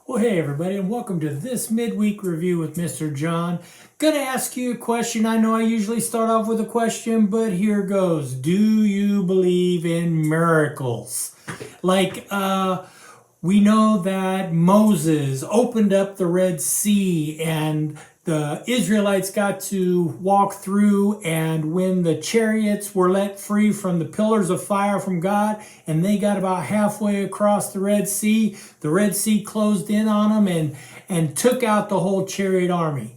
Well, hey everybody, and welcome to this midweek review with Mr. John. Gonna ask you a question. I know I usually start off with a question, but here goes. Do you believe in miracles? We know that Moses opened up the Red Sea and the Israelites got to walk through, and when the chariots were let free from the pillars of fire from God and they got about halfway across the Red Sea closed in on them and took out the whole chariot army.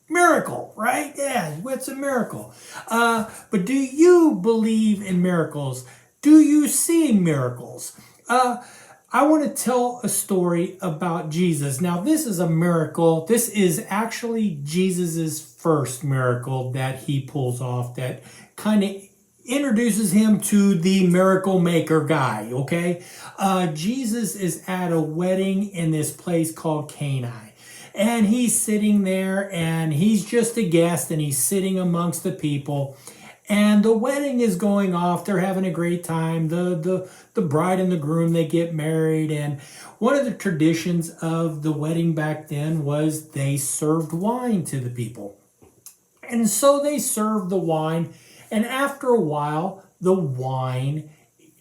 Miracle, right? Yeah, it's a miracle. But do you believe in miracles? Do you see miracles? I want to tell a story about Jesus. Now, this is a miracle. This is actually Jesus's first miracle that he pulls off that kind of introduces him to the miracle maker guy, okay? Jesus is at a wedding in this place called Cana. And he's sitting there and he's just a guest and he's sitting amongst the people. And the wedding is going off. They're having a great time. The bride and the groom, they get married. And one of the traditions of the wedding back then was they served wine to the people. And so they served the wine. And after a while, the wine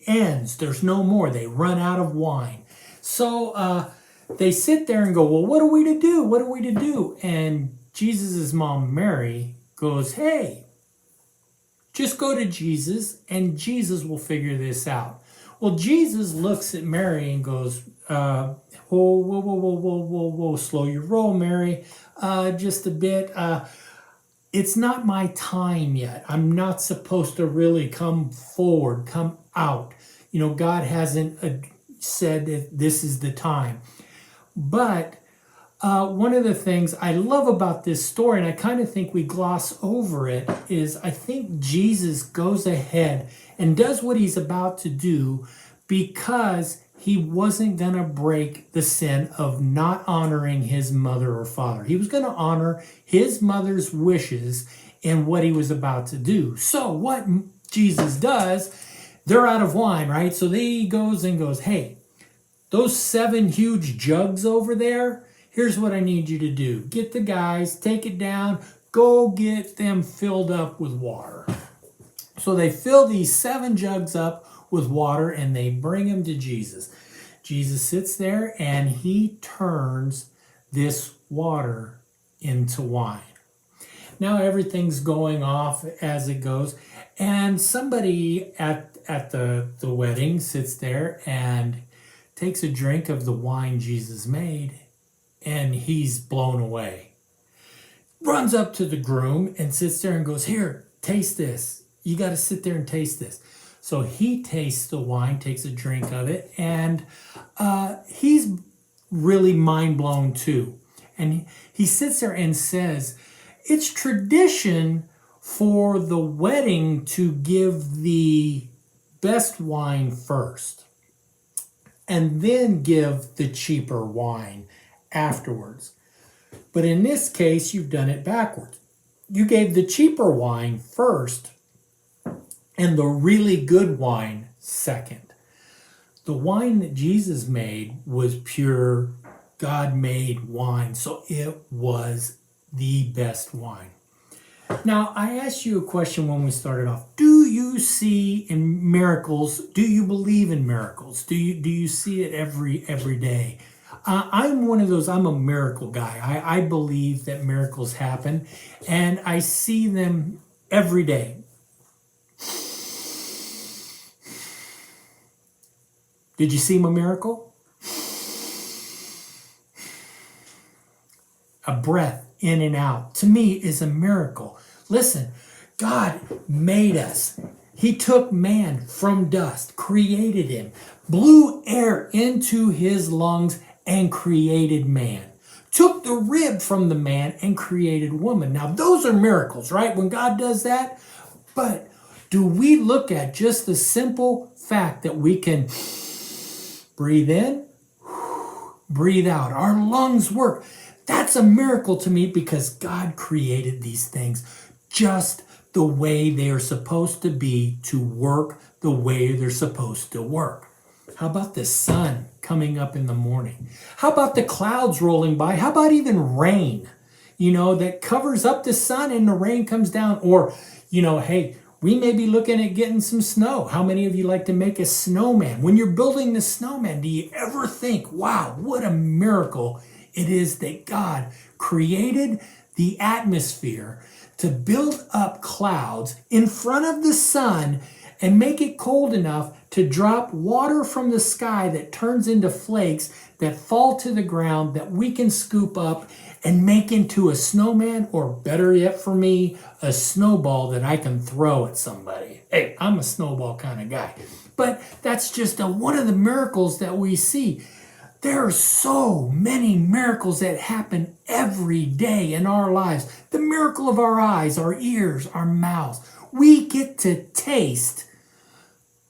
ends. There's no more. They run out of wine. So they sit there and go, well, what are we to do? What are we to do? And Jesus' mom, Mary, goes, hey, just go to Jesus and Jesus will figure this out. Well, Jesus looks at Mary and goes, whoa, slow your roll, Mary, just a bit. It's not my time yet. I'm not supposed to really come forward, come out. You know, God hasn't said that this is the time. But one of the things I love about this story, and I kind of think we gloss over it, is I think Jesus goes ahead and does what he's about to do because he wasn't going to break the sin of not honoring his mother or father. He was going to honor his mother's wishes in what he was about to do. So what Jesus does, they're out of wine, right? So he goes, hey, those 7 huge jugs over there, here's what I need you to do. Get the guys, take it down, go get them filled up with water. So they fill these 7 jugs up with water and they bring them to Jesus. Jesus sits there and he turns this water into wine. Now everything's going off as it goes. And somebody at the wedding sits there and takes a drink of the wine Jesus made, and he's blown away. Runs up to the groom and sits there and goes, here, taste this. You got to sit there and taste this. So he tastes the wine, takes a drink of it, and he's really mind blown too. And he sits there and says, it's tradition for the wedding to give the best wine first and then give the cheaper wine afterwards. But in this case, you've done it backwards. You gave the cheaper wine first and the really good wine second. The wine that Jesus made was pure God-made wine, so it was the best wine. Now, I asked you a question when we started off. Do you see in miracles? Do you believe in miracles? Do you see it every day? I'm one of those, I'm a miracle guy. I believe that miracles happen, and I see them every day. Did you see my miracle? A breath in and out, to me, is a miracle. Listen, God made us. He took man from dust, created him, blew air into his lungs, and created man. Took the rib from the man and created woman. Now, those are miracles, right? When God does that. But do we look at just the simple fact that we can breathe in, breathe out? Our lungs work. That's a miracle to me because God created these things just the way they are supposed to be, to work the way they're supposed to work. How about the sun coming up in the morning? How about the clouds rolling by? How about even rain, that covers up the sun and the rain comes down? Or, hey, we may be looking at getting some snow. How many of you like to make a snowman? When you're building the snowman, do you ever think, wow, what a miracle it is that God created the atmosphere to build up clouds in front of the sun and make it cold enough to drop water from the sky that turns into flakes that fall to the ground that we can scoop up and make into a snowman, or better yet for me, a snowball that I can throw at somebody. Hey, I'm a snowball kind of guy. But that's just one of the miracles that we see. There are so many miracles that happen every day in our lives. The miracle of our eyes, our ears, our mouths. We get to taste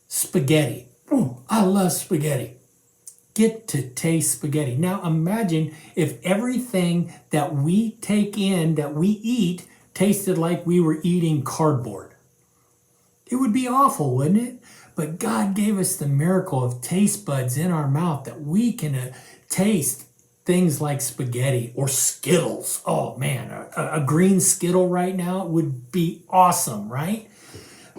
spaghetti. Ooh, I love spaghetti. Get to taste spaghetti. Now imagine if everything that we take in, that we eat, tasted like we were eating cardboard. It would be awful, wouldn't it? But God gave us the miracle of taste buds in our mouth that we can taste things like spaghetti or Skittles. Oh man, a green Skittle right now would be awesome, right?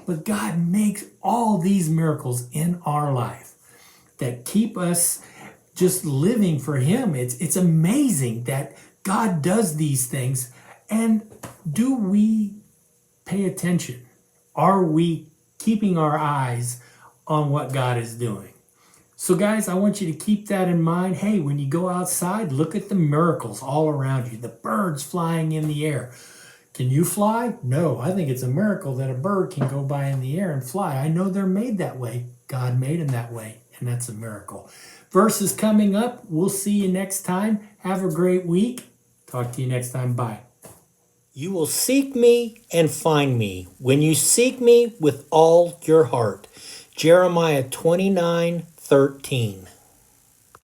But God makes all these miracles in our life that keep us just living for Him. It's amazing that God does these things. And do we pay attention? Are we keeping our eyes on what God is doing? So guys, I want you to keep that in mind. Hey, when you go outside, look at the miracles all around you. The birds flying in the air. Can you fly? No, I think it's a miracle that a bird can go by in the air and fly. I know they're made that way. God made them that way, and that's a miracle. Verses coming up. We'll see you next time. Have a great week. Talk to you next time. Bye. You will seek me and find me when you seek me with all your heart. Jeremiah 29:13.